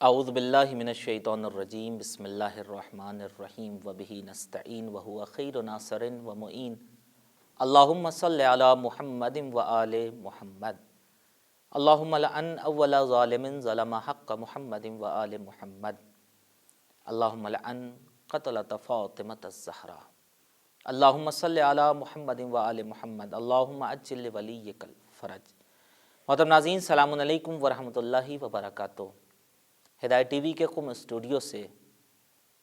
اعوذ باللہ من الشیطان الرجیم بسم اللہ الرحمن الرحیم وبہ نستعین وہو خیر ناصر و معین اللہم صلی علی محمد و آل محمد اللہم لعن اول ظالم ظلم حق محمد و آل محمد اللہم لعن قتلۃ فاطمۃ الزہرا اللہم صلی علی محمد و آل محمد اللہم عجل ولیک الفرج۔ محترم ناظرین، السلام علیکم ورحمۃ اللہ وبرکاتہ۔ ہدایت ٹی وی کے قم اسٹوڈیو سے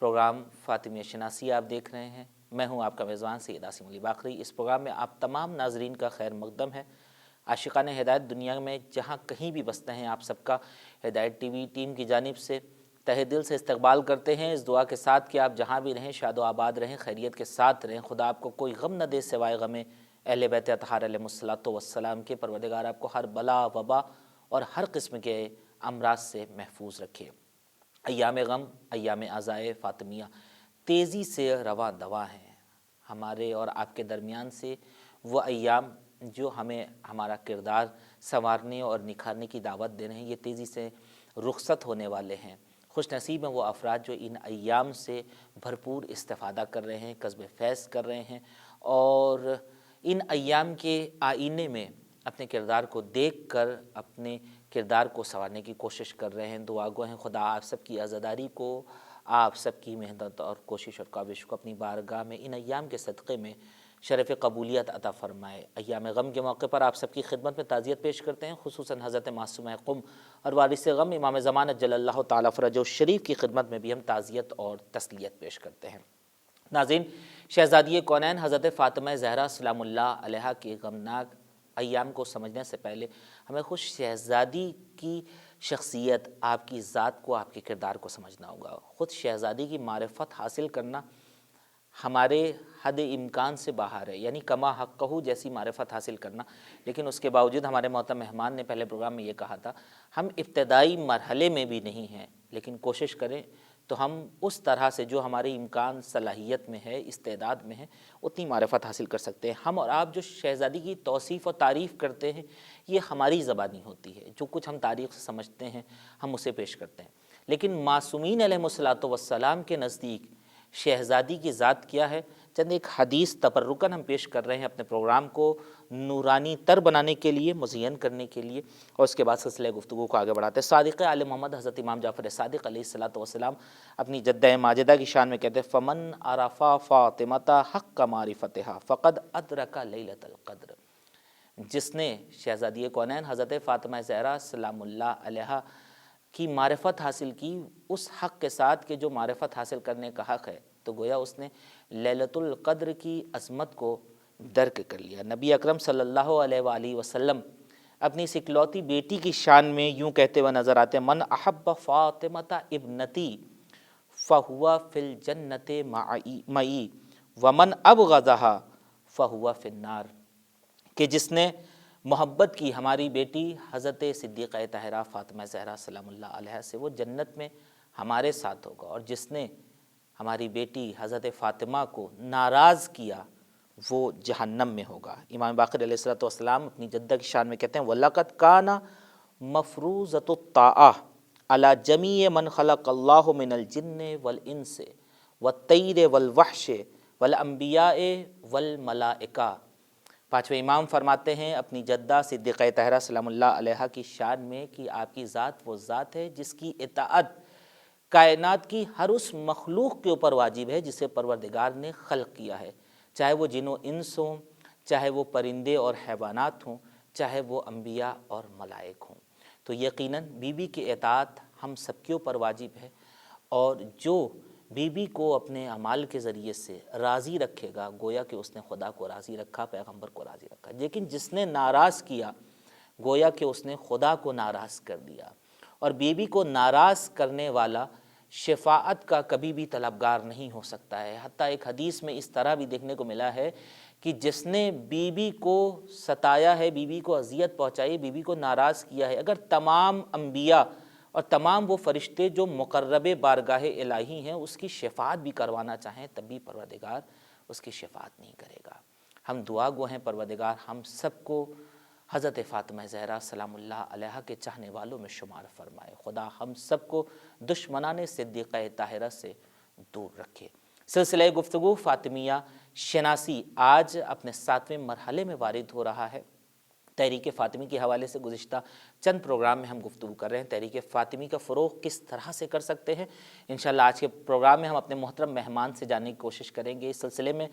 پروگرام فاطمیہ شناسی آپ دیکھ رہے ہیں۔ میں ہوں آپ کا میزبان سید عاصم علی باقری۔ اس پروگرام میں آپ تمام ناظرین کا خیر مقدم ہے۔ عاشقان ہدایت دنیا میں جہاں کہیں بھی بستے ہیں، آپ سب کا ہدایت ٹی وی ٹیم کی جانب سے تہہ دل سے استقبال کرتے ہیں، اس دعا کے ساتھ کہ آپ جہاں بھی رہیں شاد و آباد رہیں، خیریت کے ساتھ رہیں، خدا آپ کو کوئی غم نہ دے سوائے غم اہل بیت اطہار علیہم الصلاۃ والسلام کے۔ پروردگار آپ کو ہر بلا وبا اور ہر قسم کے امراض سے محفوظ رکھے۔ ایام غم، ایام عزائے فاطمیہ تیزی سے رواں دواں ہیں۔ ہمارے اور آپ کے درمیان سے وہ ایام جو ہمیں ہمارا کردار سنوارنے اور نکھارنے کی دعوت دے رہے ہیں، یہ تیزی سے رخصت ہونے والے ہیں۔ خوش نصیب ہیں وہ افراد جو ان ایام سے بھرپور استفادہ کر رہے ہیں، کسب فیض کر رہے ہیں اور ان ایام کے آئینے میں اپنے کردار کو دیکھ کر اپنے کردار کو سنوارنے کی کوشش کر رہے ہیں۔ دعا گو ہیں خدا آپ سب کی عزاداری کو، آپ سب کی محنت اور کوشش اور کاوش کو اپنی بارگاہ میں ان ایام کے صدقے میں شرف قبولیت عطا فرمائے۔ ایام غم کے موقع پر آپ سب کی خدمت میں تعزیت پیش کرتے ہیں، خصوصاً حضرت معصومہ قم اور وارث غم امام زمان اجل اللہ تعالیٰ فرجہ شریف کی خدمت میں بھی ہم تعزیت اور تسلیت پیش کرتے ہیں۔ ناظرین، شہزادی کونین حضرت فاطمہ زہرا سلام اللہ علیہا کے غمناک ایام کو سمجھنے سے پہلے ہمیں خود شہزادی کی شخصیت، آپ کی ذات کو، آپ کے کردار کو سمجھنا ہوگا۔ خود شہزادی کی معرفت حاصل کرنا ہمارے حد امکان سے باہر ہے، یعنی کما حقہ جیسی معرفت حاصل کرنا، لیکن اس کے باوجود ہمارے محترم مہمان نے پہلے پروگرام میں یہ کہا تھا، ہم ابتدائی مرحلے میں بھی نہیں ہیں، لیکن کوشش کریں تو ہم اس طرح سے جو ہمارے امکان صلاحیت میں ہے، استعداد میں ہے، اتنی معرفت حاصل کر سکتے ہیں۔ ہم اور آپ جو شہزادی کی توصیف و تعریف کرتے ہیں، یہ ہماری زبانی ہوتی ہے، جو کچھ ہم تاریخ سے سمجھتے ہیں ہم اسے پیش کرتے ہیں، لیکن معصومین علیہم الصلاۃ والسلام کے نزدیک شہزادی کی ذات کیا ہے، چند ایک حدیث تبرکاً ہم پیش کر رہے ہیں اپنے پروگرام کو نورانی تر بنانے کے لیے، مزین کرنے کے لیے، اور اس کے بعد سلسلہ گفتگو کو آگے بڑھاتے ہیں۔ صادق آل محمد حضرت امام جعفر صادق علیہ الصلاۃ والسلام اپنی جدہ ماجدہ کی شان میں کہتے ہیں، فمن عرفا فاطمہ حق معرفتہا فقد ادرک لیلۃ القدر۔ جس نے شہزادی کونین حضرت فاطمہ زہرا سلام اللہ علیہا کی معرفت حاصل کی اس حق کے ساتھ کہ جو معرفت حاصل کرنے کا حق ہے، تو گویا اس نے لیلۃ القدر کی عظمت کو درک کر لیا۔ نبی اکرم صلی اللہ علیہ وآلہ وسلم اپنی اس اکلوتی بیٹی کی شان میں یوں کہتے ہوئے نظر آتے ہیں، من احب فاطمۃ ابنتی فہو فی الجنۃ معی ومن ابغضھا فہو فی النار، کہ جس نے محبت کی ہماری بیٹی حضرت صدیقہ طاہرہ فاطمہ زہرا سلام اللہ علیہا سے، وہ جنت میں ہمارے ساتھ ہوگا، اور جس نے ہماری بیٹی حضرت فاطمہ کو ناراض کیا وہ جہنم میں ہوگا۔ امام باقر علیہ الصلوۃ والسلام اپنی جدہ کی شان میں کہتے ہیں، وَلَقَدْ كَانَ مَفْرُوضَةُ الطَّاعَةِ عَلَى جَمِيعِ مَنْ خَلَقَ اللَّهُ مِنَ الْجِنِّ وَالْإِنسِ وَالطَّيْرِ وَالْوَحْشِ وَالْأَنْبِيَاءِ وَالْمَلَائِكَةِ۔ پانچویں امام فرماتے ہیں اپنی جدہ صدیقہ طاہرہ سلام اللہ علیہا کی شان میں کہ آپ کی ذات وہ ذات ہے جس کی اطاعت کائنات کی ہر اس مخلوق کے اوپر واجب ہے جسے پروردگار نے خلق کیا ہے، چاہے وہ جن و انس ہوں، چاہے وہ پرندے اور حیوانات ہوں، چاہے وہ انبیاء اور ملائک ہوں۔ تو یقیناً بی بی کی اطاعت ہم سب کے اوپر واجب ہے، اور جو بی بی کو اپنے اعمال کے ذریعے سے راضی رکھے گا، گویا کہ اس نے خدا کو راضی رکھا، پیغمبر کو راضی رکھا، لیکن جس نے ناراض کیا گویا کہ اس نے خدا کو ناراض کر دیا، اور بی بی کو ناراض کرنے والا شفاعت کا کبھی بھی طلبگار نہیں ہو سکتا ہے۔ حتیٰ ایک حدیث میں اس طرح بھی دیکھنے کو ملا ہے کہ جس نے بی بی کو ستایا ہے، بی بی کو اذیت پہنچائی، بی بی کو ناراض کیا ہے، اگر تمام انبیاء اور تمام وہ فرشتے جو مقرب بارگاہ الہی ہیں اس کی شفاعت بھی کروانا چاہیں، تب بھی پروردگار اس کی شفاعت نہیں کرے گا۔ ہم دعا گو ہیں پروردگار ہم سب کو حضرت فاطمہ زہرا سلام اللہ علیہا کے چاہنے والوں میں شمار فرمائے۔ خدا ہم سب کو دشمنان صدیقہ طاہرہ سے دور رکھے۔ سلسلہ گفتگو فاطمیہ شناسی آج اپنے 7ویں مرحلے میں وارد ہو رہا ہے۔ تحریک فاطمی کے حوالے سے گزشتہ چند پروگرام میں ہم گفتگو کر رہے ہیں، تحریک فاطمی کا فروغ کس طرح سے کر سکتے ہیں۔ انشاءاللہ آج کے پروگرام میں ہم اپنے محترم مہمان سے جاننے کی کوشش کریں گے۔ اس سلسلے میں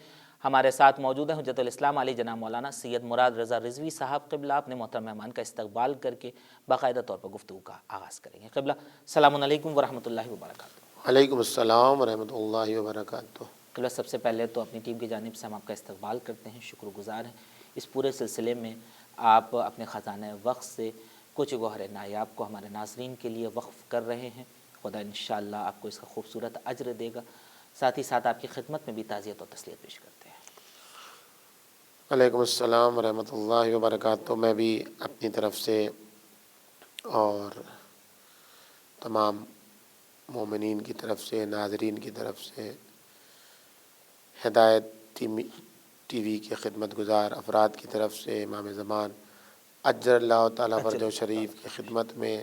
ہمارے ساتھ موجود ہیں حجت الاسلام علی جناب مولانا سید مراد رضا رضوی صاحب۔ قبلہ اپنے محترم مہمان کا استقبال کر کے باقاعدہ طور پر گفتگو کا آغاز کریں گے۔ قبلہ السلام علیکم ورحمۃ اللہ وبرکاتہ۔ وعلیکم السلام ورحمۃ اللہ وبرکاتہ۔ قبلہ سب سے پہلے تو اپنی ٹیم کی جانب سے ہم آپ کا استقبال کرتے ہیں، شکر گزار ہیں۔ اس پورے سلسلے میں آپ اپنے خزانہ وقت سے کچھ گوہر نایاب کو ہمارے ناظرین کے لیے وقف کر رہے ہیں۔ خدا انشاءاللہ آپ کو اس کا خوبصورت اجر دے گا۔ ساتھ ہی ساتھ آپ کی خدمت میں بھی تعزیت و تسلیت پیش کرتے ہیں۔ وعلیکم السلام ورحمۃ اللہ وبرکاتہ۔ میں بھی اپنی طرف سے اور تمام مومنین کی طرف سے، ناظرین کی طرف سے، ہدایت ٹی وی کے خدمت گزار افراد کی طرف سے امام زمان اجر اللہ تعالیٰ فرج و شریف کی خدمت میں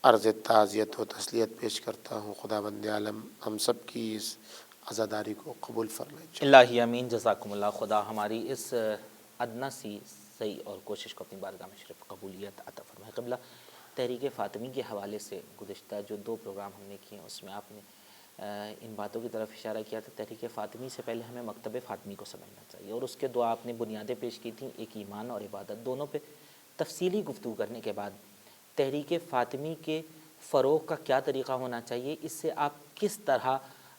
عرض تعزیت و تسلیت پیش کرتا ہوں۔ خدا بند عالم ہم سب کی اس عزاداری کو قبول فرمائے۔ اللہ امین، جزاکم اللہ۔ خدا ہماری اس ادنا سی صحیح اور کوشش کو اپنی بارگاہ میں شرف قبولیت عطا فرمائے۔ قبلہ تحریک فاطمی کے حوالے سے گزشتہ جو 2 پروگرام ہم نے کیے ہیں اس میں آپ نے ان باتوں کی طرف اشارہ کیا تھا، تحریک فاطمی سے پہلے ہمیں مکتب فاطمی کو سمجھنا چاہیے، اور اس کے 2 آپ نے بنیادیں پیش کی تھیں، ایک ایمان اور عبادت۔ دونوں پہ تفصیلی گفتگو کرنے کے بعد تحریک فاطمی کے فروغ کا کیا طریقہ ہونا چاہیے، اس سے آپ کس طرح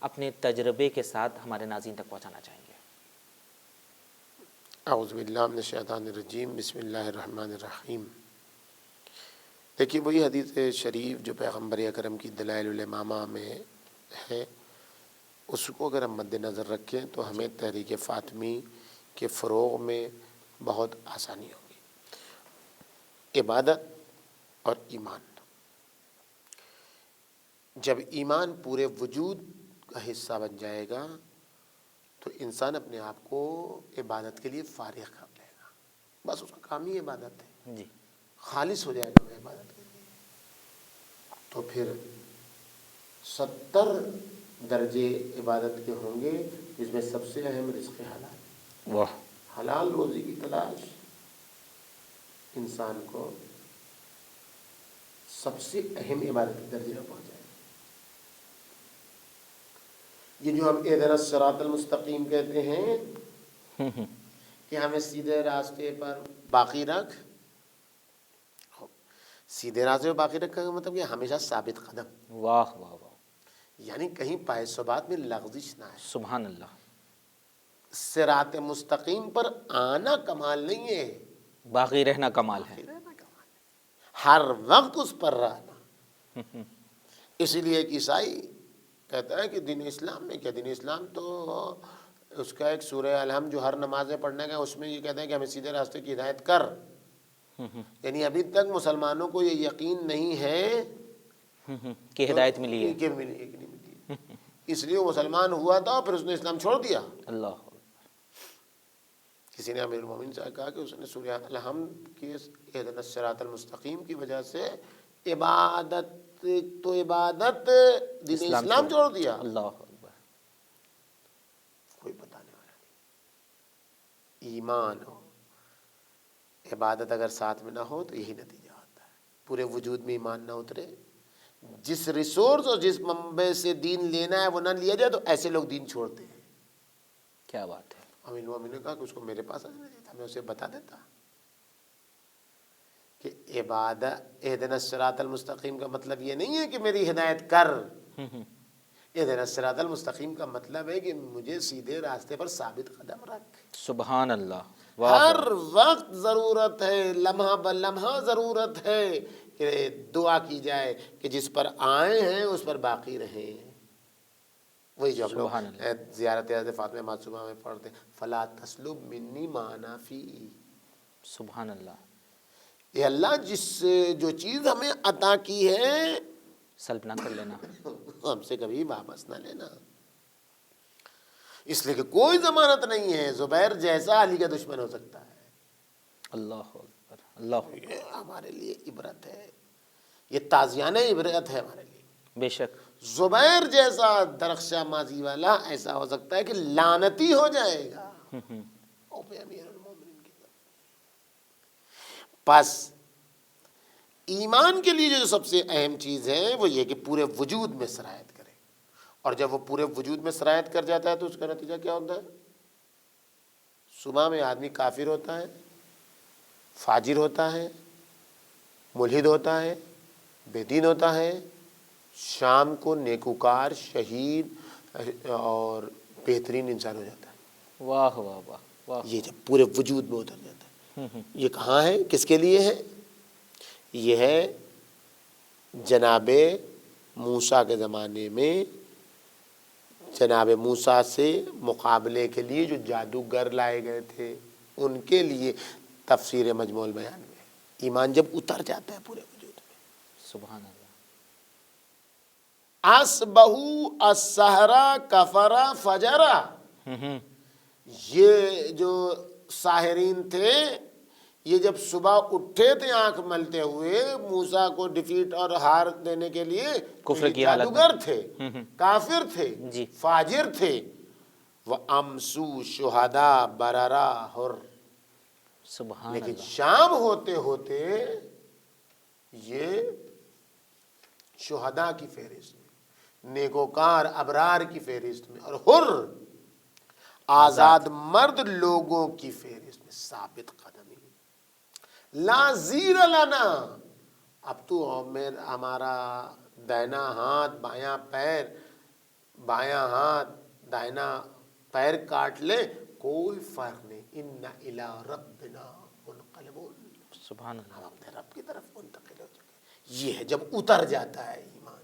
اپنے تجربے کے ساتھ ہمارے ناظرین تک پہنچانا چاہیں گے؟ اعوذ باللہ من الشیطان الرجیم، بسم اللہ الرحمن الرحیم۔ دیکھیے وہی حدیث شریف جو پیغمبر اکرم کی دلائل الامامہ میں ہے، اس کو اگر ہم مد نظر رکھیں تو ہمیں تحریک فاطمی کے فروغ میں بہت آسانی ہوگی۔ عبادت اور ایمان، جب ایمان پورے وجود کا حصہ بن جائے گا تو انسان اپنے آپ کو عبادت کے لیے فارغ کر لے گا، بس اس کا کام ہی عبادت ہے، جی، خالص ہو جائے گا وہ عبادت کے لیے، تو پھر 70 درجے عبادت کے ہوں گے، جس میں سب سے اہم رزق حلال، واہ، حلال روزی کی تلاش انسان کو سب سے اہم عبادت کے درجے میں پہنچائے۔ یہ جو ہم اہدنا الصراط المستقیم کہتے ہیں کہ ہمیں سیدھے راستے پر باقی رکھ، سیدھے راستے پر باقی رکھنے کا مطلب کہ ہمیشہ ثابت قدم، واہ واہ واہ، یعنی کہیں پائے ثبات میں لغزش نہ ہے۔ سبحان اللہ، صراط مستقیم پر آنا کمال نہیں ہے، باقی رہنا کمال ہے۔ ہر وقت اس پر رہنا۔ اسی لیے ایک عیسائی کہتا ہے کہ دین اسلام میں کیا، دین اسلام تو اس کا ایک سورہ الحمد جو ہر نمازیں پڑھنے کا، اس میں یہ کہتا ہے کہ ہمیں سیدھے راستے کی ہدایت کر، یعنی ابھی تک مسلمانوں کو یہ یقین نہیں ہے کہ ہدایت ملی ہے، کہ نہیں ملی، اس لیے وہ مسلمان ہوا تھا پھر اس نے اسلام چھوڑ دیا۔ اللہ، کسی نے امیر المومنین سے کہا کہ اس نے سورہ الحمد کی اہدنا الصراط المستقیم کی وجہ سے عبادت دین اسلام چھوڑ دیا۔ اللہ اکبر، کوئی بتانے والا نہیں۔ ایمان ہو، عبادت اگر ساتھ میں نہ ہو تو یہی نتیجہ ہوتا ہے، پورے وجود میں ایمان نہ اترے، جس ریسورس اور جس منبع سے دین لینا ہے وہ نہ لیا جائے تو ایسے لوگ دین چھوڑتے ہیں۔ کیا بات ہے۔ امین مومن نے کہا کہ اس کو میرے پاس آنا چاہیے تھا، میں اسے بتا دیتا کہ عبادت اہدنا الصراط المستقیم کا مطلب یہ نہیں ہے کہ میری ہدایت کر، اہدنا الصراط المستقیم کا مطلب ہے کہ مجھے سیدھے راستے پر ثابت قدم رکھ۔ سبحان اللہ، ہر وقت ضرورت ہے، لمحہ بلمحہ ضرورت ہے کہ دعا کی جائے کہ جس پر آئے ہیں اس پر باقی رہیں۔ وہی جو ہم لوگ زیارت حضرت فاطمہ معصومہ میں پڑھتے ہیں، فلا تسلب منی ما انا فی، سبحان اللہ، اے اللہ جو چیز ہمیں عطا کی ہے سلب نہ کر لینا، ہم سے کبھی واپس نہ لینا، اس لیے کہ کوئی ضمانت نہیں ہے زبیر جیسا علی کا دشمن ہو سکتا ہے، اللہ اکبر، اللہ یہ ہمارے لیے عبرت ہے، یہ تازیانہ عبرت ہے ہمارے لیے۔ بے شک، زبیر جیسا درخشاں ماضی والا ایسا ہو سکتا ہے کہ لعنتی ہو جائے گا امیر المومنین کی طرف۔ پس ایمان کے لیے جو سب سے اہم چیز ہے وہ یہ کہ پورے وجود میں سرایت کرے، اور جب وہ پورے وجود میں سرایت کر جاتا ہے تو اس کا نتیجہ کیا ہوتا ہے؟ صبح میں آدمی کافر ہوتا ہے، فاجر ہوتا ہے، ملحد ہوتا ہے، بے دین ہوتا ہے، شام کو نیکوکار، شہید اور بہترین انسان ہو جاتا ہے۔ واہ واہ واہ واہ، یہ جب پورے وجود میں اتر جاتا ہے، یہ کہاں ہے، کس کے لیے ہے؟ یہ ہے جناب موسیٰ کے زمانے میں جناب موسیٰ سے مقابلے کے لیے جو جادوگر لائے گئے تھے ان کے لیے تفسیر مجموع البیان میں ایمان جب اتر جاتا ہے پورے وجود میں۔ سبحان اللہ، اصبحوا السحرا کفرا فجرا، یہ جو ساحرین تھے یہ جب صبح اٹھے تھے آنکھ ملتے ہوئے موسیٰ کو ڈیفیٹ اور ہار دینے کے لیے، کفر یہ کی حالت میں، جادوگر تھے، کافر تھے، جی، فاجر تھے۔ وَأَمْسُوا شُهَدَاءَ بَرَرَا حُرٍّ، سبحان لیکن اللہ، شام ہوتے ہوتے یہ شہداء کی فہرست میں، نیکوکار ابرار کی فہرست میں، اور حر آزاد مرد لوگوں کی فہرست میں ثابت قدمی۔ لا زیر لنا، اب تو ہمارا دائنا ہاتھ بایاں پیر، بایاں ہاتھ دائنا پیر کاٹ لے کوئی فرق نہیں، اِنَّ إِلَىٰ رَبِّنَا مُنْقَلِبُونَ، سبحان ہم اللہ، اپنے رب کی طرف منتقل ہو چکے۔ یہ ہے جب اتر جاتا ہے ایمان،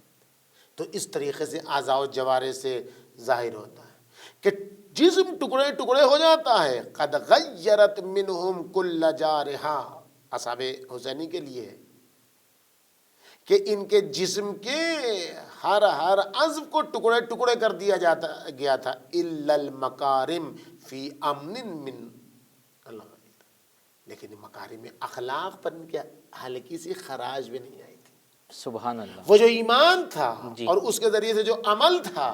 تو اس طریقے سے اعضاء و جوارح سے ظاہر ہوتا ہے کہ جسم ٹکڑے ٹکڑے ہو جاتا ہے۔ قد غیرت منہم کل جارحہ، اصحاب حسینی کے لیے ہے کہ ان کے جسم کے ہر عضو کو ٹکڑے ٹکڑے کر دیا گیا تھا، الا المکارم فی امن من اللہ، لیکن مکارم اخلاق پر ان کے ہلکی سی خراش بھی نہیں آئی تھی۔ سبحان اللہ، وہ جو ایمان تھا جی، اور اس کے ذریعے سے جو عمل تھا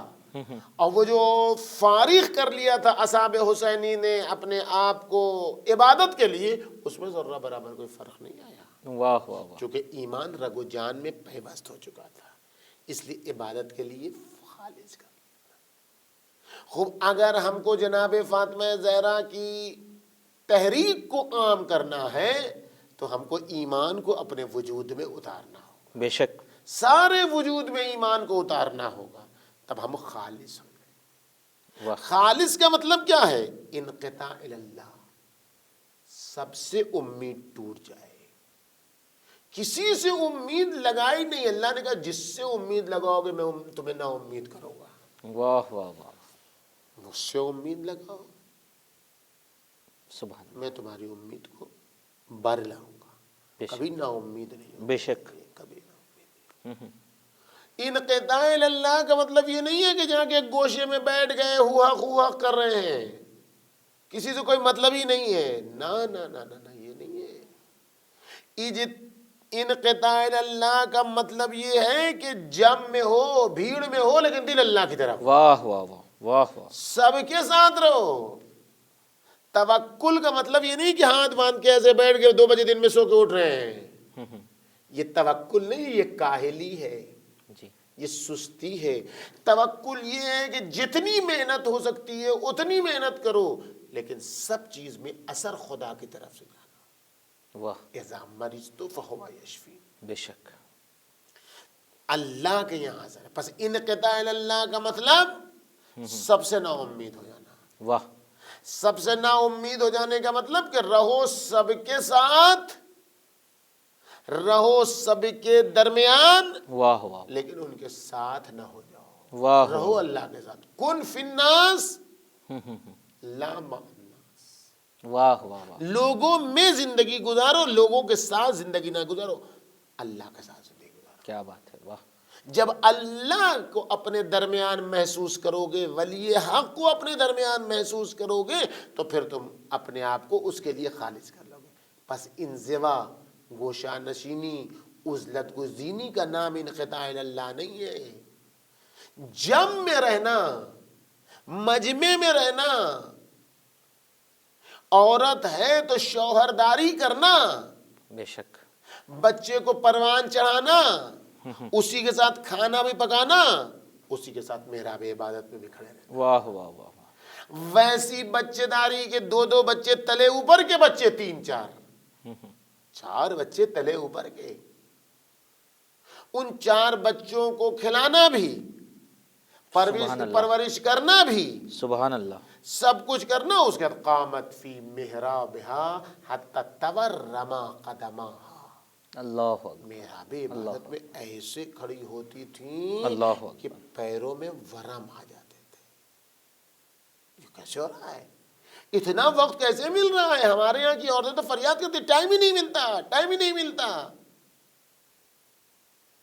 اور وہ جو فارغ کر لیا تھا اصحاب حسینی نے اپنے آپ کو عبادت کے لیے، اس میں ذرہ برابر کوئی فرق نہیں آیا، واہ واہ واہ، چونکہ ایمان رگ و جان میں پیوست ہو چکا تھا، اس لیے عبادت کے لیے خالص کر لیا۔ خوب، اگر ہم کو جناب فاطمہ زہرا کی تحریک کو عام کرنا ہے تو ہم کو ایمان کو اپنے وجود میں اتارنا ہوگا، بے شک، سارے وجود میں ایمان کو اتارنا ہوگا، تب ہم خالص ہوں گے۔ واہ، خالص کا مطلب کیا ہے؟ انقطاع اللہ، سب سے امید ٹوٹ جائے، کسی سے امید لگائی نہیں۔ اللہ نے کہا جس سے امید لگاؤ گے میں تمہیں نا امید کروں گا، واہ واہ واہ، مجھ سے امید لگاؤ سبحان اللہ، میں تمہاری امید کو بر لاؤں گا، بے شک، کبھی نا امید نہیں ہوگی، بے شک، کبھی نا امید۔ انقطاع اللہ کا مطلب یہ نہیں ہے کہ جہاں کے گوشے میں بیٹھ گئے ہوا ہوا کر رہے ہیں، کسی سے کوئی مطلب ہی نہیں ہے، نا نا نا نا نا، یہ نہیں ہے۔ انقطاع اللہ کا مطلب یہ ہے کہ جم میں ہو، بھیڑ میں ہو، لیکن دل اللہ کی طرف، واہ واہ واہ واہ واہ، سب کے ساتھ رہو۔ توکل کا مطلب یہ نہیں کہ ہاتھ باندھ کے ایسے بیٹھ کے 2 بجے دن میں سو کے اٹھ رہے ہیں، یہ توکل نہیں، یہ کاہلی ہے، جی، یہ سستی ہے۔ توکل یہ ہے کہ جتنی محنت ہو سکتی ہے اتنی محنت کرو، لیکن سب چیز میں اثر خدا کی طرف سے جانا۔ واہ، اذا مرضت فہو یشفین، بے شک، اللہ کے یہاں اثر ہے۔ پس انقطاع اللہ کا مطلب سب سے نا امید ہو جانا۔ واہ، سب سے نا امید ہو جانے کا مطلب کہ رہو سب کے ساتھ، رہو سب کے درمیان، واہ واہ، لیکن ان کے ساتھ نہ ہو جاؤ، واہ رہو اللہ کے ساتھ۔ کن فی الناس لا مع الناس، واہ واہ واہ، لوگوں میں زندگی گزارو، لوگوں کے ساتھ زندگی نہ گزارو، اللہ کے ساتھ زندگی گزارو۔ کیا بات ہے، واہ، جب اللہ کو اپنے درمیان محسوس کرو گے، ولی حق کو اپنے درمیان محسوس کرو گے، تو پھر تم اپنے آپ کو اس کے لیے خالص کر لو گے۔ پس انزوا، گوشہ نشینی، عزلت گزینی کا نام انقطاع اللہ نہیں ہے۔ جم میں رہنا، مجمع میں رہنا، عورت ہے تو شوہرداری کرنا، بے شک، بچے کو پروان چڑھانا، اسی کے ساتھ کھانا بھی پکانا، اسی کے ساتھ محراب عبادت میں بھی کھڑے رہنا۔ واہ واہ واہ واہ، ویسی بچے داری کے دو دو بچے تلے اوپر کے بچے، تین چار بچے تلے اوپر کے، ان 4 بچوں کو کھلانا بھی، سبحان اللہ، پرورش کرنا بھی، سبحان اللہ، سب کچھ کرنا۔ اس کے بعد قامت فی محرابہا حتی تورما قدماہا، اللہ اکبر، محراب عبادت میں ایسے کھڑی ہوتی تھیں اللہ کہ اکبر، پیروں میں ورم آ جاتے تھے۔ یہ کیسے ہو رہا ہے؟ اتنا وقت کیسے مل رہا ہے؟ ہمارے یہاں کی عورتیں تو فریاد کرتی، ٹائم ہی نہیں ملتا، ٹائم ہی نہیں ملتا،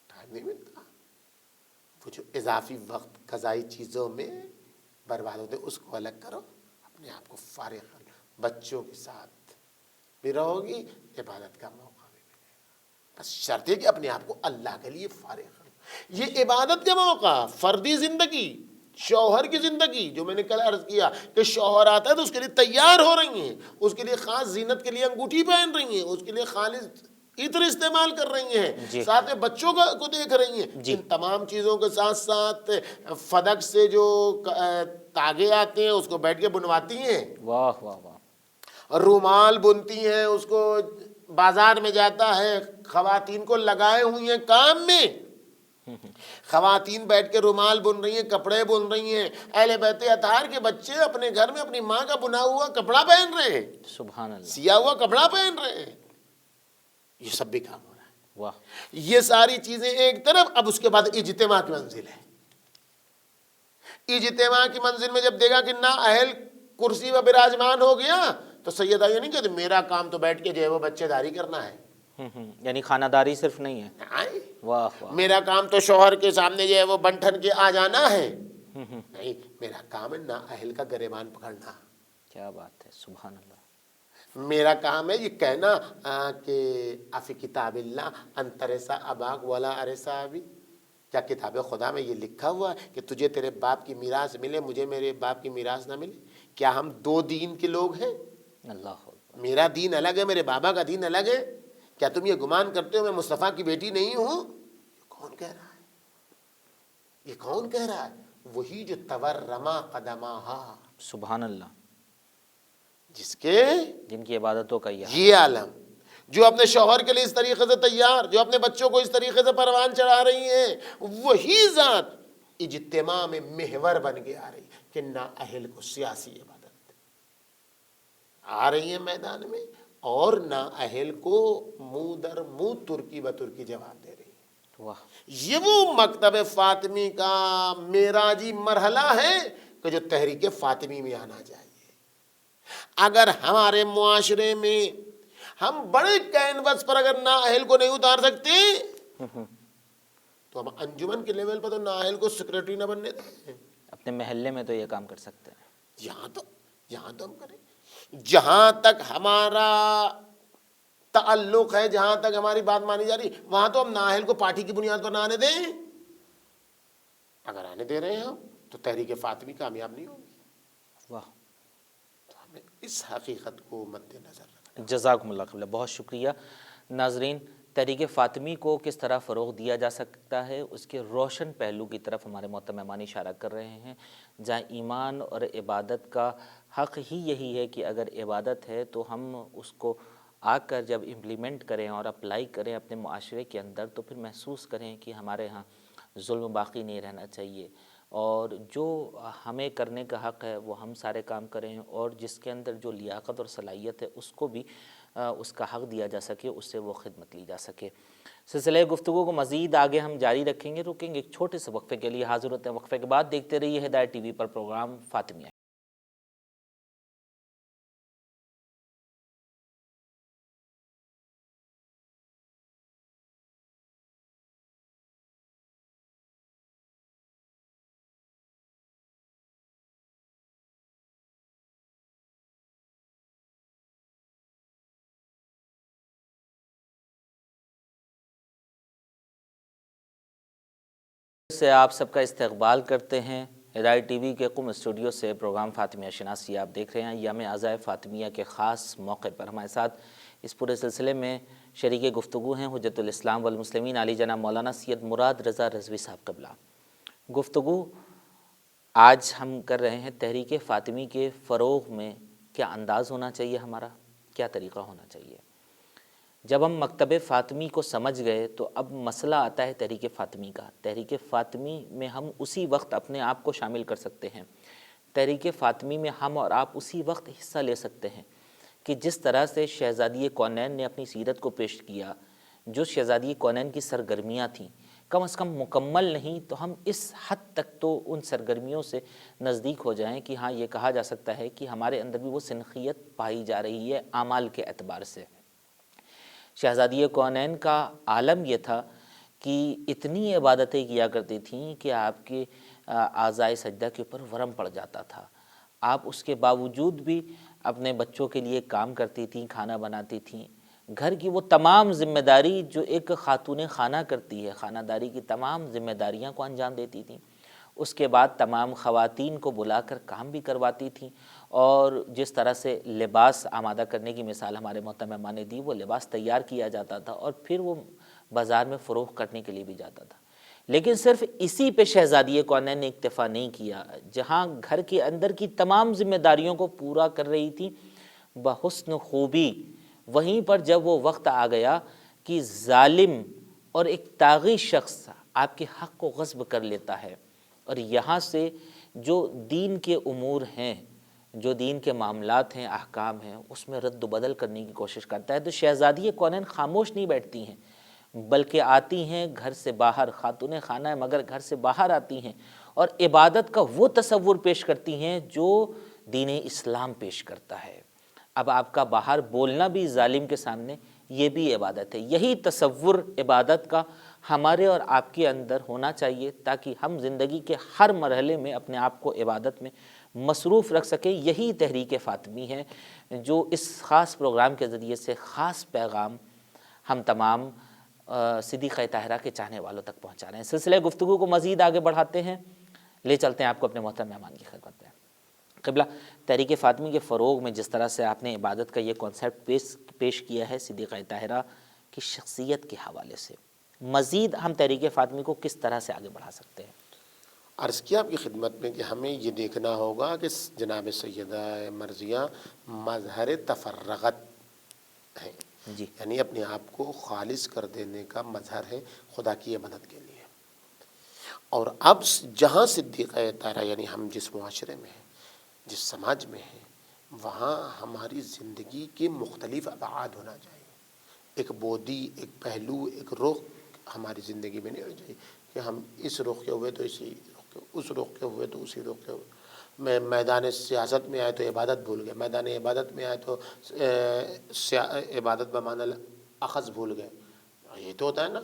ٹائم نہیں ملتا۔ وہ جو اضافی وقت قضائی چیزوں میں برباد ہوتے، اس کو الگ کرو، اپنے آپ کو فارغ کرو، بچوں کے ساتھ بھی رہو گی، عبادت کا موقع بھی ملے گا۔ بس شرط ہے کہ اپنے آپ کو اللہ کے لیے فارغ کرو۔ یہ عبادت کا موقع، فردی زندگی، شوہر کی زندگی، جو میں نے کل عرض کیا کہ شوہر آتا ہے تو اس کے لیے تیار ہو رہی ہیں، اس کے لیے خاص زینت کے لیے انگوٹھی پہن رہی ہیں، اس کے لیے خالص عطر استعمال کر رہی ہیں، جی، ساتھ میں بچوں کو دیکھ رہی ہیں۔ جی، ان تمام چیزوں کے ساتھ ساتھ فدق سے جو تاگے آتے ہیں اس کو بیٹھ کے بنواتی ہیں، واہ واہ واہ، رومال بنتی ہیں، اس کو بازار میں جاتا ہے، خواتین کو لگائے ہوئی ہیں کام میں، خواتین بیٹھ کے رومال بن رہی ہیں، کپڑے بن رہی ہیں، اہل بیت اطہار کے بچے اپنے گھر میں اپنی ماں کا بنا ہوا کپڑا پہن رہے ہیں، سبحان اللہ، سیا ہوا کپڑا پہن رہے ہیں۔ یہ سب بھی کام ہو رہا ہے۔ واہ، یہ ساری چیزیں ایک طرف، اب اس کے بعد اجتماع کی منزل ہے۔ اجتماع کی منزل میں جب دیکھا کہ نااہل کرسی پر براجمان ہو گیا تو سیدہ یہ نہیں کہتے میرا کام تو بیٹھ کے جو ہے وہ بچے داری کرنا ہے، یعنی خانہ داری صرف نہیں ہے، آئے، واہ واہ، میرا کام تو شوہر کے سامنے جو ہے وہ بنٹھن کے آ جانا ہے، نہیں، میرا کام ہے نااہل کا گریبان پکڑنا، کیا بات ہے، سبحان اللہ، میرا کام ہے یہ کہنا کہ افی کتاب اللہ انترسا اباک ولا ارسا ابی، کیا کتاب خدا میں یہ لکھا ہوا ہے کہ تجھے تیرے باپ کی میراث ملے، مجھے میرے باپ کی میراث نہ ملے؟ کیا ہم 2 دین کے لوگ ہیں؟ اللہ اکبر، میرا دین الگ ہے، میرے بابا کا دین الگ ہے؟ کیا تم یہ گمان کرتے ہو میں مصطفیٰ کی بیٹی نہیں ہوں؟ یہ کون کہہ رہا ہے؟ یہ کون کہہ رہا ہے؟ وہی جو تورما قدماہا، سبحان اللہ، جس کے جن کی عبادتوں کا یہ عالم، جو اپنے شوہر کے لیے اس طریقے سے تیار، جو اپنے بچوں کو اس طریقے سے پروان چڑھا رہی ہیں، وہی ذات اجتماع میں محور بن کے آ رہی ہے کہ نااہل کو سیاسی عبادت آ رہی ہے میدان میں، اور نااہل کو منہ در منہ ترکی بترکی جواب دے رہی ہے۔ واہ، یہ وہ مکتب فاطمی کا معراجی مرحلہ ہے کہ جو تحریک فاطمی میں آنا چاہیے۔ اگر ہمارے معاشرے میں ہم بڑے کینوس پر اگر نااہل کو نہیں اتار سکتے تو ہم انجمن کے لیول پر تو نااہل کو سیکریٹری نہ بننے دیں۔ اپنے محلے میں تو یہ کام کر سکتے ہیں، یہاں تو ہم کریں، جہاں تک ہمارا تعلق ہے، جہاں تک ہماری بات مانی جا رہی، وہاں تو ہم نااہل کو پارٹی کی بنیاد پر نہ آنے دیں۔ اگر آنے دے رہے ہیں ہم تو تحریک فاطمی کامیاب نہیں ہوگی۔ واہ، ہمیں اس حقیقت کو مد نظر رکھنا۔ جزاکم اللہ خیر، بہت شکریہ۔ ناظرین، تحریک فاطمی کو کس طرح فروغ دیا جا سکتا ہے، اس کے روشن پہلو کی طرف ہمارے محترم مہمان اشارہ کر رہے ہیں، جہاں ایمان اور عبادت کا حق ہی یہی ہے کہ اگر عبادت ہے تو ہم اس کو آ کر جب امپلیمنٹ کریں اور اپلائی کریں اپنے معاشرے کے اندر، تو پھر محسوس کریں کہ ہمارے ہاں ظلم باقی نہیں رہنا چاہیے، اور جو ہمیں کرنے کا حق ہے وہ ہم سارے کام کریں، اور جس کے اندر جو لیاقت اور صلاحیت ہے اس کو بھی اس کا حق دیا جا سکے، اس سے وہ خدمت لی جا سکے۔ سلسلہ گفتگو کو مزید آگے ہم جاری رکھیں گے، رکیں گے ایک چھوٹے سے وقفے کے لیے، حاضر ہوتے ہیں وقفے کے بعد۔ دیکھتے رہیے ہدایت ٹی وی پر پروگرام فاطمیہ۔ سے آپ سب کا استقبال کرتے ہیں۔ ہدایت ٹی وی کے قم اسٹوڈیو سے پروگرام فاطمیہ شناسی آپ دیکھ رہے ہیں۔ یوم عزائے فاطمیہ کے خاص موقع پر ہمارے ساتھ اس پورے سلسلے میں شریک گفتگو ہیں حجت الاسلام والمسلمین علی جناب مولانا سید مراد رضا رضوی صاحب قبلہ۔ گفتگو آج ہم کر رہے ہیں تحریک فاطمی کے فروغ میں کیا انداز ہونا چاہیے، ہمارا کیا طریقہ ہونا چاہیے۔ جب ہم مکتب فاطمی کو سمجھ گئے تو اب مسئلہ آتا ہے تحریک فاطمی کا۔ تحریک فاطمی میں ہم اسی وقت اپنے آپ کو شامل کر سکتے ہیں، تحریک فاطمی میں ہم اور آپ اسی وقت حصہ لے سکتے ہیں کہ جس طرح سے شہزادی کونین نے اپنی سیرت کو پیش کیا، جو شہزادی کونین کی سرگرمیاں تھیں کم از کم مکمل نہیں تو ہم اس حد تک تو ان سرگرمیوں سے نزدیک ہو جائیں کہ ہاں یہ کہا جا سکتا ہے کہ ہمارے اندر بھی وہ سنخیت پائی جا رہی ہے اعمال کے اعتبار سے۔ شہزادی کونین کا عالم یہ تھا کہ اتنی عبادتیں کیا کرتی تھیں کہ آپ کے اعضائے سجدہ کے اوپر ورم پڑ جاتا تھا۔ آپ اس کے باوجود بھی اپنے بچوں کے لیے کام کرتی تھیں، کھانا بناتی تھیں، گھر کی وہ تمام ذمہ داری جو ایک خاتون خانہ کرتی ہے، خانہ داری کی تمام ذمہ داریاں کو انجام دیتی تھیں۔ اس کے بعد تمام خواتین کو بلا کر کام بھی کرواتی تھیں، اور جس طرح سے لباس آمادہ کرنے کی مثال ہمارے محترم امام نے دی، وہ لباس تیار کیا جاتا تھا اور پھر وہ بازار میں فروخت کرنے کے لیے بھی جاتا تھا۔ لیکن صرف اسی پہ شہزادی کونین نے اکتفا نہیں کیا، جہاں گھر کے اندر کی تمام ذمہ داریوں کو پورا کر رہی تھی بحسن خوبی، وہیں پر جب وہ وقت آ گیا کہ ظالم اور ایک طاغی شخص آپ کے حق کو غصب کر لیتا ہے اور یہاں سے جو دین کے امور ہیں، جو دین کے معاملات ہیں، احکام ہیں، اس میں رد و بدل کرنے کی کوشش کرتا ہے، تو شہزادی کونین خاموش نہیں بیٹھتی ہیں، بلکہ آتی ہیں گھر سے باہر، خاتون خانہ ہے مگر گھر سے باہر آتی ہیں اور عبادت کا وہ تصور پیش کرتی ہیں جو دین اسلام پیش کرتا ہے۔ اب آپ کا باہر بولنا بھی ظالم کے سامنے یہ بھی عبادت ہے۔ یہی تصور عبادت کا ہمارے اور آپ کے اندر ہونا چاہیے تاکہ ہم زندگی کے ہر مرحلے میں اپنے آپ کو عبادت میں مصروف رکھ سکیں۔ یہی تحریک فاطمی ہے جو اس خاص پروگرام کے ذریعے سے خاص پیغام ہم تمام صدیقہ طاہرہ کے چاہنے والوں تک پہنچا رہے ہیں۔ سلسلہ گفتگو کو مزید آگے بڑھاتے ہیں، لے چلتے ہیں آپ کو اپنے محترم مہمان کی خدمت میں۔ قبلہ، تحریک فاطمی کے فروغ میں جس طرح سے آپ نے عبادت کا یہ کانسیپٹ پیش کیا ہے صدیقہ طاہرہ کی شخصیت کے حوالے سے، مزید ہم تحریک فاطمی کو کس طرح سے آگے بڑھا سکتے ہیں؟ عرض کیا آپ کی خدمت میں کہ ہمیں یہ دیکھنا ہوگا کہ جناب سیدہ مرضیہ مظہر تفرغت ہیں، جی یعنی اپنے آپ کو خالص کر دینے کا مظہر ہے خدا کی عبادت کے لیے۔ اور اب جہاں صدیقہ طاہرہ یعنی ہم جس معاشرے میں ہیں، جس سماج میں ہیں، وہاں ہماری زندگی کے مختلف ابعاد ہونا چاہیے۔ ایک بودی، ایک پہلو، ایک رخ ہماری زندگی میں نہیں ہونا چاہیے کہ ہم اس رخ کے ہوئے تو اسی رخ کے، اس رخ کے ہوئے تو اسی رخ کے ہوئے۔ میں میدان سیاست میں آئے تو عبادت بھول گئے، میدان عبادت میں آئے تو عبادت بمعنی اخذ بھول گئے۔ یہ تو ہوتا ہے نا،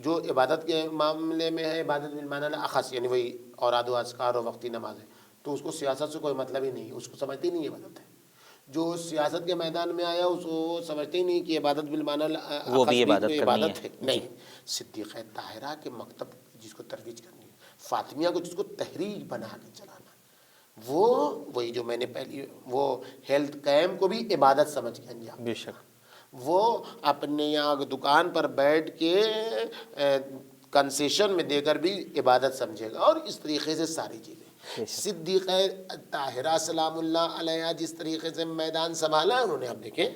جو عبادت کے معاملے میں ہے عبادت بالمعنی اخذ، یعنی وہی اوراد و اذکار و وقتی نماز ہے، تو اس کو سیاست سے کوئی مطلب ہی نہیں، اس کو سمجھتے ہی نہیں عبادت ہے۔ جو سیاست کے میدان میں آیا اس کو سمجھتے ہی نہیں کہ عبادت بالمعنی وہ اخذ بھی بھی کوئی کرنی عبادت ہے، نہیں۔ جی صدیقہ طاہرہ کے مکتب جس کو ترویج کرنی ہے، فاطمیہ کو جس کو تحریک بنا کے چلانا، وہی جو میں نے پہلی وہ ہیلتھ کیمپ کو بھی عبادت سمجھ کے انجام بے دینا، شک، وہ اپنے یہاں دکان پر بیٹھ کے کنسیشن میں دے کر بھی عبادت سمجھے گا، اور اس طریقے سے ساری چیزیں۔ بے شک، صدیقہ طاہرہ سلام اللہ علیہ جس طریقے سے میدان سنبھالا ہے انہوں نے، اب دیکھیں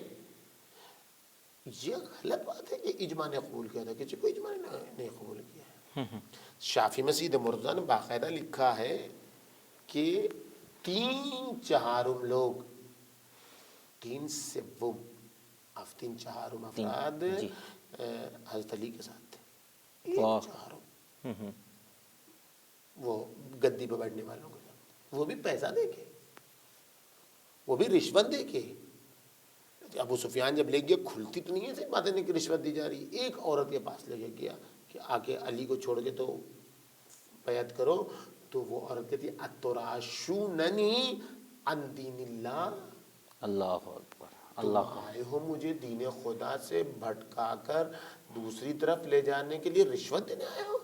یہ غلط بات ہے کہ اجماع نے قبول کیا تھا، کسی کو اجماع نے قبول کیا ہے۔ شافی مسجد مرزا نے باقاعدہ لکھا ہے کہ 3/4 لوگ، 3/7 3/4 افراد جی حضرت علی کے ساتھ تھے، واہ 1/4 وہ گدی پہ بیٹھنے والوں کے ساتھ، وہ بھی پیسہ دے کے، وہ بھی رشوت دے کے۔ ابو سفیان جب لے گیا، کھلتی تو نہیں ہے صرف باتیں نہیں کہ رشوت دی جا رہی، ایک عورت کے پاس لے کے گیا کہ آ کے علی کو چھوڑ کے تو بیعت کرو، تو وہ عورت کہتی ہے اتراشوننی عن دین اللہ، اللہ اکبر، تم اللہ اکبر، آئے ہو مجھے دین خدا سے بھٹکا کر دوسری طرف لے جانے کے لیے رشوت دینے آئے ہو۔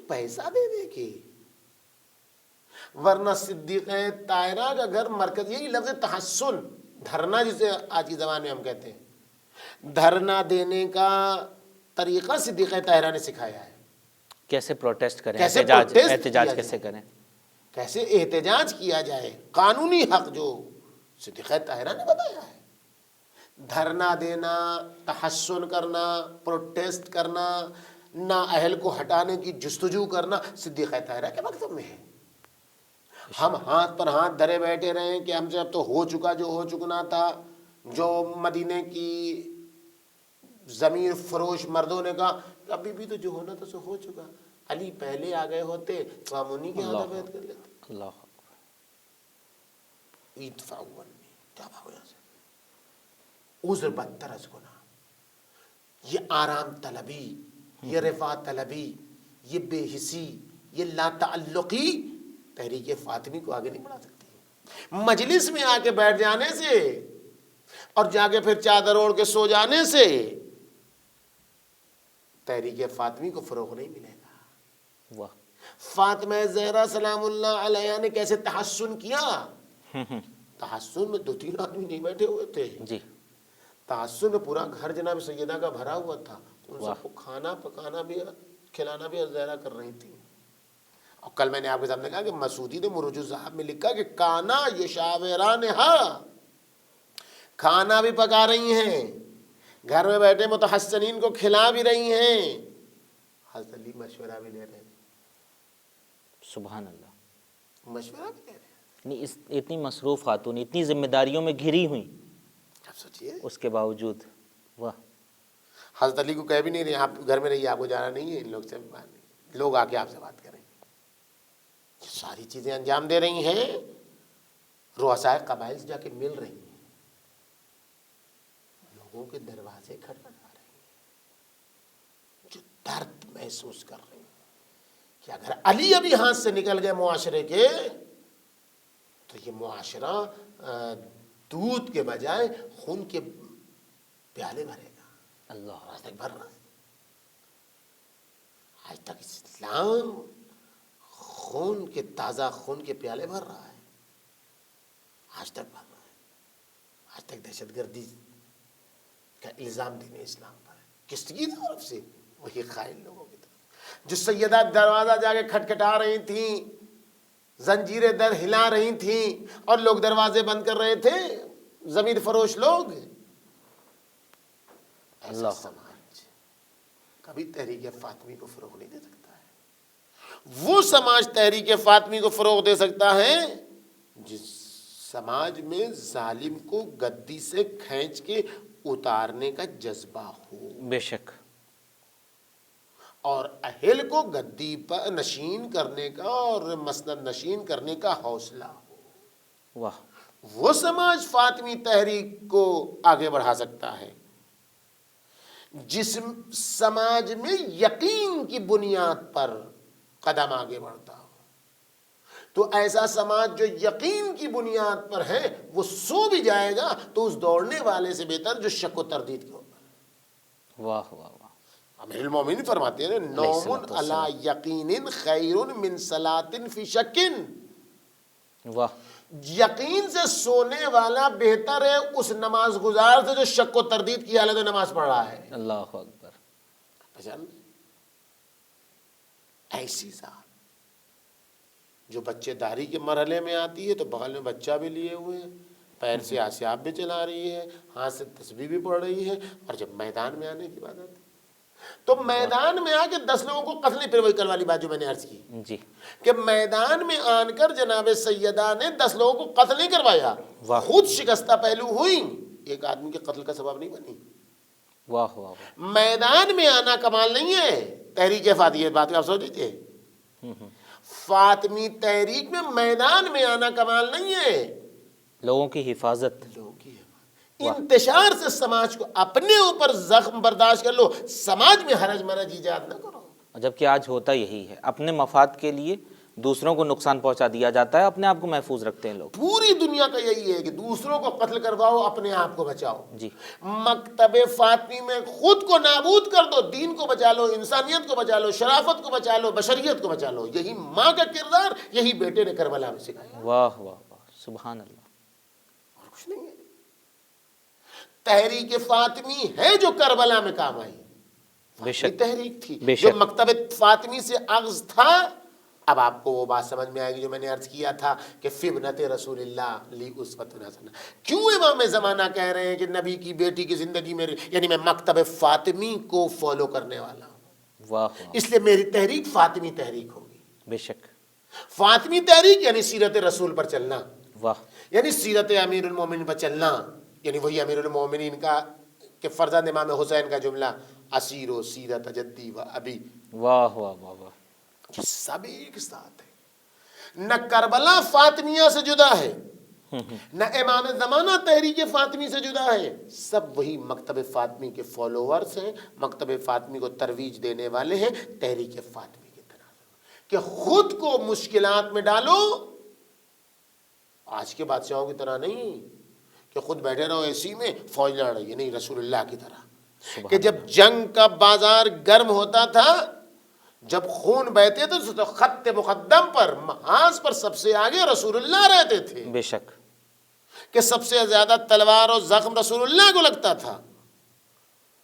پیسہ دے دے کے، ورنہ صدیقہ طاہرہ کا گھر مرکز، یہی لفظ تحسن، دھرنا جسے آج کی زبان میں ہم کہتے ہیں، دھرنا دینے کا طریقہ صدیقہ طاہرہ نے سکھایا ہے. کیسے پروٹیسٹ کریں، کیسے احتجاج کیسے کریں، کیسے احتجاج کیا جائے، قانونی حق جو صدیقہ طاہرہ نے بتایا ہے. دھرنا دینا، تحسن کرنا، پروٹیسٹ کرنا، نااہل کو ہٹانے کی جستجو کرنا صدیقہ طاہرہ کے مکتب میں ہے. ہم ہاتھ پر ہاتھ دھرے بیٹھے رہے کہ ہم سے اب تو ہو چکا جو ہو چکنا تھا، جو مدینے کی ضمیر فروش مردوں نے کہا ابھی بھی تو جو ہونا تھا سو ہو چکا، علی پہلے آ گئے ہوتے تو ہم انہی کے ہاتھ بیعت کر لیتے. اللہ ادفعوا عنی، کیا بھاگو یہاں سے، عذر بدتر از گناہ، یہ آرام طلبی، یہ رفاہ طلبی، یہ بے حسی، یہ لا تعلقی تحریک فاطمی کو آگے نہیں بڑھا سکتی. مجلس میں آ کے بیٹھ جانے سے اور جا کے پھر چادر اوڑھ کے سو جانے سے تحریک فاطمی کو فروغ نہیں ملے گا. واہ، فاطمہ زہرا سلام اللہ علیہ نے کیسے تحسن کیا. تحسن میں 2-3 آدمی نہیں بیٹھے ہوئے تھے جی، تحسن میں پورا گھر جناب سیدہ کا بھرا ہوا تھا. ان سب کو کھانا پکانا بھی کھلانا بھی زہرا کر رہی تھی. اور کل میں نے آپ کے سامنے کہا کہ مسعودی نے مروج الذہب میں لکھا کہ کانا یشاورانہا، کھانا بھی پکا رہی ہیں، گھر میں بیٹھے متحسنین کو کھلا بھی رہی ہیں، حضرت علی مشورہ بھی لے رہے ہیں. سبحان اللہ. مشورہ بھی لے رہے ہیں. اتنی مصروف خاتون، اتنی ذمہ داریوں میں گھری ہوئی، اب سوچئے اس کے باوجود. واہ. حضرت علی کو کہہ بھی نہیں رہے آپ گھر میں رہیے، آپ کو جانا نہیں ہے، ان لوگ سے بات نہیں، لوگ آ کے آپ سے بات کریں. یہ ساری چیزیں انجام دے رہی ہیں، رؤسائے قبائل سے جا کے مل رہی ہیں، لوگوں کے دروازے کھٹکھٹا رہی ہیں، جو درد محسوس کر رہی ہیں کہ اگر علی ابھی ہاتھ سے نکل گئے معاشرے کے تو یہ معاشرہ دودھ کے بجائے خون کے پیالے بھرے گا. اللہ، آج تک بھر رہا ہے. آج تک اسلام خون کے تازہ خون کے پیالے بھر رہا ہے، آج تک بھر رہا ہے. آج تک دہشت گردی کا الزام دین اسلام پر ہے. کس کی طرف سے؟ وہی قائل لوگوں کی طرف جو سیدہ دروازہ جا کے کھٹکھٹا رہی تھیں، زنجیریں در ہلا رہی تھیں اور لوگ دروازے بند کر رہے تھے، ضمیر فروش لوگ. ایسا سماج کبھی تحریک فاطمی کو فروغ نہیں دے سکتا ہے. وہ سماج تحریک فاطمی کو فروغ دے سکتا ہے جس سماج میں ظالم کو گدی سے کھینچ کے اتارنے کا جذبہ ہو، بے شک، اور اہل کو گدی پر نشین کرنے کا اور مسند نشین کرنے کا حوصلہ ہو. واہ. وہ سماج فاطمی تحریک کو آگے بڑھا سکتا ہے. جس سماج میں یقین کی بنیاد پر قدم آگے بڑھتا ہو، تو ایسا سماج جو یقین کی بنیاد پر ہے وہ سو بھی جائے گا تو اس دوڑنے والے سے بہتر جو شک و تردید کے اوپر. واہ واہ واہ. امیر المومنین فرماتے ہیں نوم علی یقین خیر من صلاۃ فی شک. واہ. یقین سے سونے والا بہتر ہے اس نماز گزار سے جو شک و تردید کی حالت میں نماز پڑھ رہا ہے. اللہ اکبر. پہچان ایسی ذات جو بچے داری کے مرحلے میں آتی ہے تو بغل میں بچہ بھی لیے ہوئے ہیں، پیر سے آسیاب بھی چلا رہی ہے، ہاتھ سے تسبیح بھی پڑھ رہی ہے، اور جب میدان میں آنے کی بات آتی تو میدان میں آ کے 10 لوگوں کو قتل نہیں. پھر وہی کل والی بات جو میں نے عرض کی جی، کہ میدان میں آن کر جناب سیدہ نے 10 لوگوں کو قتل نہیں کروایا، خود شکستہ پہلو ہوئی، ایک آدمی کے قتل کا سبب نہیں بنی. واہ واہ. میدان میں آنا کمال نہیں ہے تحریک فاطمی. بات آپ سوچ لیجیے، فاطمی تحریک میں میدان میں آنا کمال نہیں ہے، لوگوں کی حفاظت. لوگوں کی انتشار سے سماج کو اپنے اوپر زخم برداشت کر لو، سماج میں حرج مرج ایجاد نہ کرو. جبکہ آج ہوتا یہی ہے، اپنے مفاد کے لیے دوسروں کو نقصان پہنچا دیا جاتا ہے، اپنے آپ کو محفوظ رکھتے ہیں لوگ۔ پوری دنیا کا یہی ہے کہ دوسروں کو قتل کرواؤ، اپنے آپ کو بچاؤ۔ جی مکتب فاطمی میں خود کو نابود کر دو، دین کو بچا لو، انسانیت کو بچا لو، شرافت کو بچا لو، بشریت کو بچا لو۔ یہی ماں کا کردار یہی بیٹے نے کربلا میں سکھایا، واہ واہ واہ، سبحان اللہ۔ اور کچھ نہیں ہے۔ تحریک فاطمی ہے جو کربلا میں کام آئی، بے یہ شک، تحریک تھی بے جو شک۔ مکتب فاطمی سے اغز تھا۔ اب آپ کو وہ بات سمجھ میں آئے گی جو میں نے عرض کیا تھا کہ فی ابنت رسول اللہ لی اسوۃ حسنہ۔ کیوں امام زمانہ کہہ رہے ہیں کہ نبی کی بیٹی کی زندگی میں، یعنی میں مکتب فاطمی کو فالو کرنے والا ہوں، واہ واہ، اس لیے میری تحریک فاطمی تحریک ہوگی۔ بے شک، فاطمی تحریک یعنی سیرت رسول پر چلنا، واہ، یعنی سیرت امیر المومنین پر چلنا، یعنی وہی امیر المومنین کا کہ فرزند امام حسین کا جملہ اسیر و سیرت جدی و ابی، واہ واہ واہ واہ، یہ سب ایک ساتھ ہے۔ نہ کربلا فاطمیہ سے جدا ہے، نہ امام زمانہ تحریک فاطمی سے جدا ہے، سب وہی مکتب فاطمی کے فالوورز ہیں، مکتب فاطمی کو ترویج دینے والے ہیں، تحریک فاطمی کی طرح کہ خود کو مشکلات میں ڈالو، آج کے بادشاہوں کی طرح نہیں کہ خود بیٹھے رہو اے سی میں فوج لڑ رہی ہے، نہیں، رسول اللہ کی طرح کہ جب جنگ کا بازار گرم ہوتا تھا، جب خون بہتے تھے تو خط مقدم پر، محاذ پر سب سے آگے رسول اللہ رہتے تھے، بے شک، کہ سب سے زیادہ تلوار اور زخم رسول اللہ کو لگتا تھا۔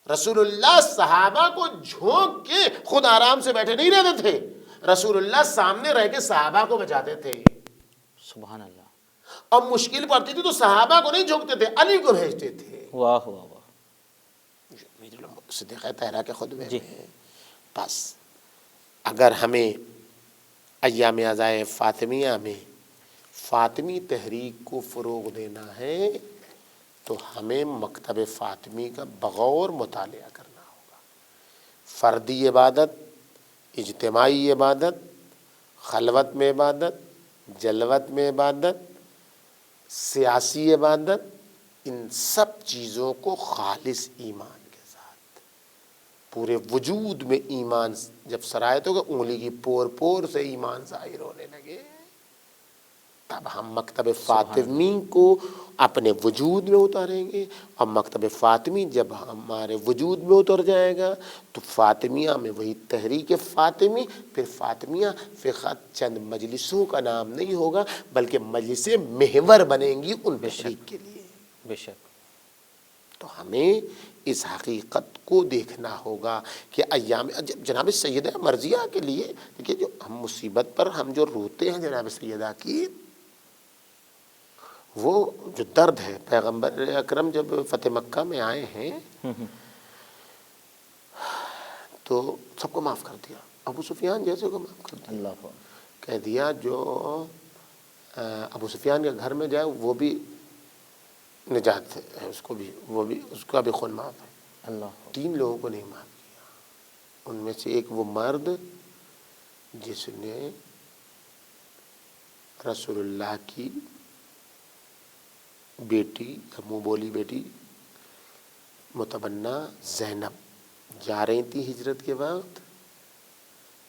رسول اللہ صحابہ کو جھونک کے خود آرام سے بیٹھے نہیں رہتے تھے، رسول اللہ سامنے رہ کے صحابہ کو بچاتے تھے، سبحان اللہ، اور مشکل پڑتی تھی تو صحابہ کو نہیں جھونکتے تھے، علی کو بھیجتے تھے۔ واہ واہ واہ، صدیقہ طاہرہ کے خطبے جی، میں۔ بس اگر ہمیں ایام عزائے فاطمیہ میں فاطمی تحریک کو فروغ دینا ہے تو ہمیں مکتب فاطمی کا بغور مطالعہ کرنا ہوگا۔ فردی عبادت، اجتماعی عبادت، خلوت میں عبادت، جلوت میں عبادت، سیاسی عبادت، ان سب چیزوں کو خالص ایمان کے ساتھ، پورے وجود میں ایمان جب سرایت ہوگا، انگلی کی پور پور سے ایمان ظاہر ہونے لگے، تب ہم مکتب فاطمی کو اپنے وجود میں اتاریں گے، اور مکتب فاطمی جب ہمارے وجود میں اتر جائے گا تو فاطمیہ میں وہی تحریک فاطمی، پھر فاطمیہ فقط چند مجلسوں کا نام نہیں ہوگا بلکہ مجلسیں محور بنیں گی ان تحریک کے لیے۔ بے شک، تو ہمیں اس حقیقت کو دیکھنا ہوگا کہ ایام جناب سیدہ مرضیہ کے لیے، دیکھیے جو ہم مصیبت پر ہم جو روتے ہیں جناب سیدہ کی، وہ جو درد ہے، پیغمبر اکرم جب فتح مکہ میں آئے ہیں تو سب کو معاف کر دیا، ابو سفیان جیسے کو معاف کر دیا، اللہ، کہہ دیا جو ابو سفیان کے گھر میں جائے وہ بھی نجات ہے، اس کو بھی، وہ بھی، اس کا بھی خون معاف ہے۔ اللہ، 3 لوگوں کو نہیں معاف کیا، ان میں سے ایک وہ مرد جس نے رسول اللہ کی بیٹی، منہ بولی بیٹی متبنہ زینب جا رہی تھی ہجرت کے وقت،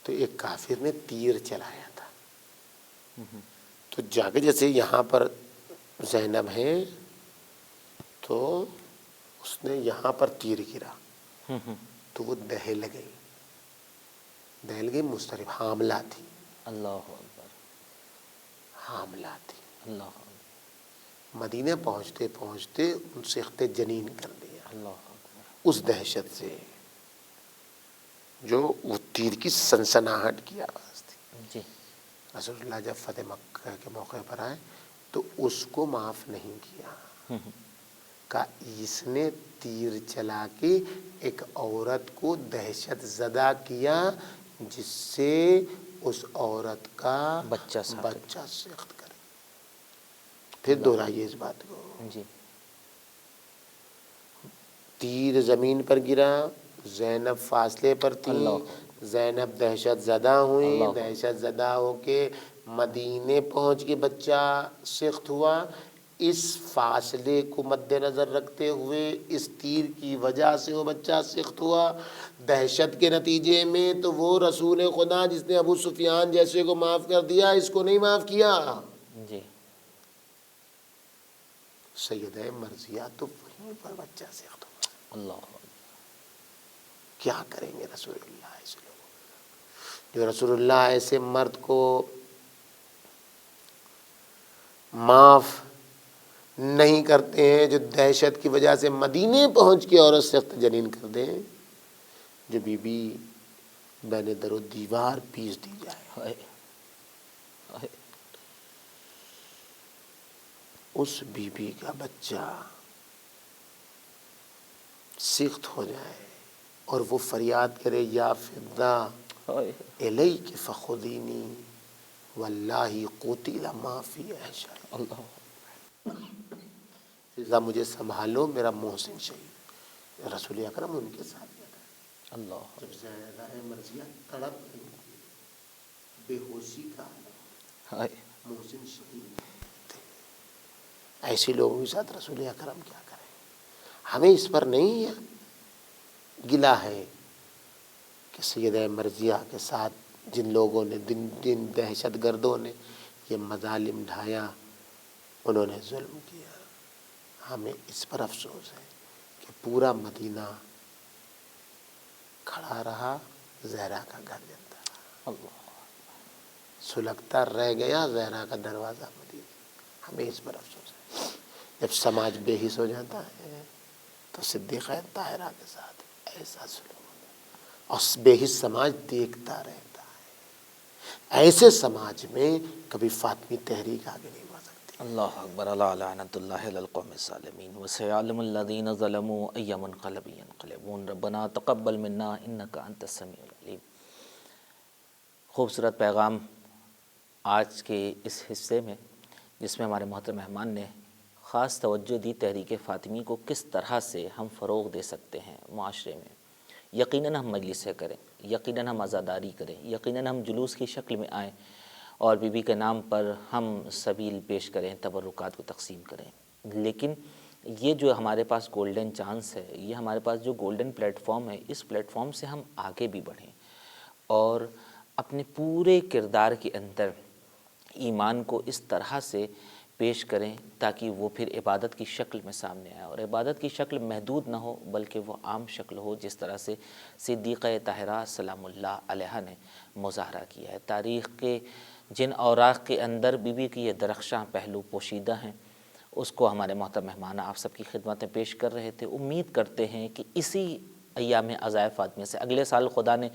تو ایک کافر نے تیر چلایا تھا، تو جا کے جیسے یہاں پر زینب ہیں تو اس نے یہاں پر تیر گرا تو وہ دہل گئی، مضطرب، حاملہ تھی، اللہ اکبر، حاملہ تھی۔ اللہ اکبر، مدینہ پہنچتے پہنچتے ان سے اخت جنین کر دیا، اللہ اکبر، اس دہشت سے جو وہ تیر کی سنسناہٹ کی آواز تھی۔ جی، رسول اللہ جب فتح مکہ کے موقع پر آئے تو اس کو معاف نہیں کیا، کہا اس نے تیر چلا کے ایک عورت کو دہشت زدہ کیا جس سے اس عورت کا بچہ سخت کرے، پھر دہرائیے اس بات کو۔ جی، تیر زمین پر گرا، زینب فاصلے پر تھی، زینب دہشت زدہ ہوئی، دہشت زدہ ہو کے مدینے پہنچ کے بچہ سخت ہوا، اس فاصلے کو مد نظر رکھتے ہوئے اس تیر کی وجہ سے وہ بچہ سخت ہوا دہشت کے نتیجے میں، تو وہ رسول خدا جس نے ابو سفیان جیسے کو معاف کر دیا، اس کو نہیں معاف کیا۔ جی سیدہ مرضیہ تو وہیں پر بچہ سخت ہوا۔ اللہ کیا کریں گے رسول اللہ ایسے لوگ جو رسول اللہ ایسے مرد کو معاف نہیں کرتے ہیں، جو دہشت کی وجہ سے مدینے پہنچ کے عورت سخت جنین کر دیں، جو بی بی بین در و دیوار پیس دی جائے، اس بی بی کا بچہ سخت ہو جائے اور وہ فریاد کرے یا فضہ الیک فخذینی واللہ قتل ما فی عیشہ، اللہ فضہ مجھے سنبھالو، میرا محسن شہید۔ رسول اکرم ان کے ساتھ گیا تھا، اللہ جب زیادہ مرضیہ تڑپ رہی تھی، بے ہوشی کا محسن شہید تھے۔ ایسے لوگوں کے ساتھ رسول اکرم کیا کریں؟ ہمیں اس پر نہیں گلہ ہے کہ سیدہ مرضیہ کے ساتھ جن لوگوں نے جن دہشت گردوں نے یہ مظالم ڈھایا، انہوں نے ظلم کیا، ہمیں اس پر افسوس ہے کہ پورا مدینہ کھڑا رہا، زہرا کا گھر جلتا رہا، اللہ سلگتا رہ گیا زہرا کا دروازہ مدینہ۔ ہمیں اس پر افسوس ہے۔ جب سماج بے حس ہو جاتا ہے تو صدیقہ طاہرہ کے ساتھ ایسا سلوک اور بے حس سماج دیکھتا رہتا ہے۔ ایسے سماج میں کبھی فاطمی تحریک آگے نہیں بڑھ سکتی۔ اللہ اکبر، اللہ لعنت اللہ علی القوم الظالمین وسيعلم الذین ظلموا ای منقلب ینقلبون ربنا تقبل منا انک انت السمیع العلیم۔ خوبصورت پیغام آج کے اس حصے میں، جس میں ہمارے محترم مہمان نے خاص توجہ دی تحریک فاطمی کو کس طرح سے ہم فروغ دے سکتے ہیں معاشرے میں۔ یقیناً ہم مجلسیں کریں، یقیناً ہم عزاداری کریں، یقیناً ہم جلوس کی شکل میں آئیں اور بی بی کے نام پر ہم سبیل پیش کریں، تبرکات کو تقسیم کریں، لیکن یہ جو ہمارے پاس گولڈن چانس ہے، یہ ہمارے پاس جو گولڈن پلیٹ فارم ہے، اس پلیٹ فارم سے ہم آگے بھی بڑھیں اور اپنے پورے کردار کے اندر ایمان کو اس طرح سے پیش کریں تاکہ وہ پھر عبادت کی شکل میں سامنے آئے، اور عبادت کی شکل محدود نہ ہو بلکہ وہ عام شکل ہو، جس طرح سے صدیقہ طاہرہ سلام اللہ علیہا نے مظاہرہ کیا ہے۔ تاریخ کے جن اوراق کے اندر بی بی کی یہ درخشاں پہلو پوشیدہ ہیں، اس کو ہمارے محترم مہمان آپ سب کی خدمت میں پیش کر رہے تھے۔ امید کرتے ہیں کہ اسی ایام عزائے فاطمیہ سے، اگلے سال خدا نے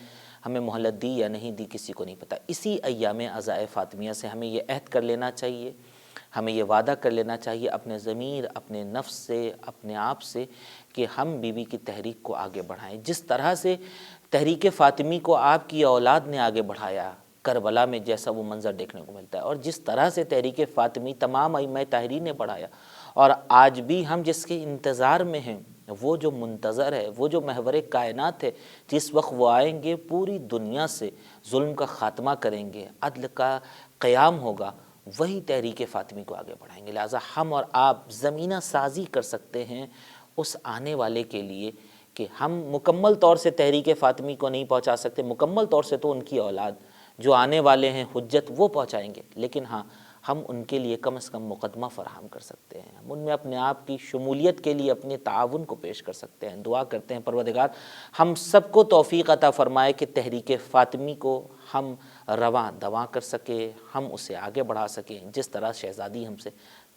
ہمیں مہلت دی یا نہیں دی کسی کو نہیں پتہ، اسی ایام عزائے فاطمیہ سے ہمیں یہ عہد کر لینا چاہیے، ہمیں یہ وعدہ کر لینا چاہیے اپنے ضمیر، اپنے نفس سے، اپنے آپ سے، کہ ہم بی بی کی تحریک کو آگے بڑھائیں۔ جس طرح سے تحریک فاطمی کو آپ کی اولاد نے آگے بڑھایا، کربلا میں جیسا وہ منظر دیکھنے کو ملتا ہے، اور جس طرح سے تحریک فاطمی تمام ائمہ طاہرین نے بڑھایا، اور آج بھی ہم جس کے انتظار میں ہیں، وہ جو منتظر ہے، وہ جو محور کائنات ہے، جس وقت وہ آئیں گے پوری دنیا سے ظلم کا خاتمہ کریں گے، عدل کا قیام ہوگا، وہی تحریک فاطمی کو آگے بڑھائیں گے۔ لہٰذا ہم اور آپ زمینہ سازی کر سکتے ہیں اس آنے والے کے لیے، کہ ہم مکمل طور سے تحریک فاطمی کو نہیں پہنچا سکتے، مکمل طور سے تو ان کی اولاد جو آنے والے ہیں حجت وہ پہنچائیں گے، لیکن ہاں ہم ان کے لیے کم از کم مقدمہ فراہم کر سکتے ہیں، ہم ان میں اپنے آپ کی شمولیت کے لیے اپنے تعاون کو پیش کر سکتے ہیں۔ دعا کرتے ہیں پروردگار ہم سب کو توفیق عطا فرمائے کہ تحریک فاطمی کو ہم رواں دواں کر سکے، ہم اسے آگے بڑھا سکیں جس طرح شہزادی ہم سے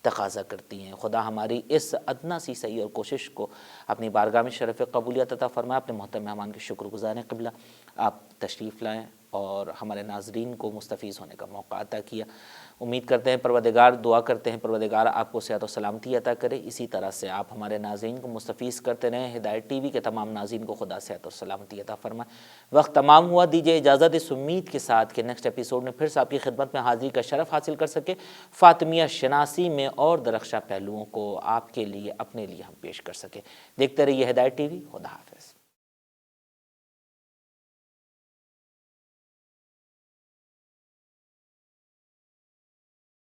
تقاضا کرتی ہیں۔ خدا ہماری اس ادنیٰ سی سعی اور کوشش کو اپنی بارگاہ میں شرف قبولیت عطا فرمائے۔ اپنے محترم مہمان کے شکر گزار ہیں قبلہ، آپ تشریف لائیں اور ہمارے ناظرین کو مستفیض ہونے کا موقع عطا کیا۔ امید کرتے ہیں پروردگار، دعا کرتے ہیں پروردگار آپ کو صحت و سلامتی عطا کرے، اسی طرح سے آپ ہمارے ناظرین کو مستفیض کرتے رہیں۔ ہدایت ٹی وی کے تمام ناظرین کو خدا صحت و سلامتی عطا فرمائے۔ وقت تمام ہوا، دیجیے اجازت اس امید کے ساتھ کہ نیکسٹ ایپیسوڈ میں پھر سے آپ کی خدمت میں حاضری کا شرف حاصل کر سکے، فاطمیہ شناسی میں اور درخشاں پہلوؤں کو آپ کے لیے اپنے لیے ہم پیش کر سکیں۔ دیکھتے رہیے ہدایت ٹی وی۔ خدا حافظ۔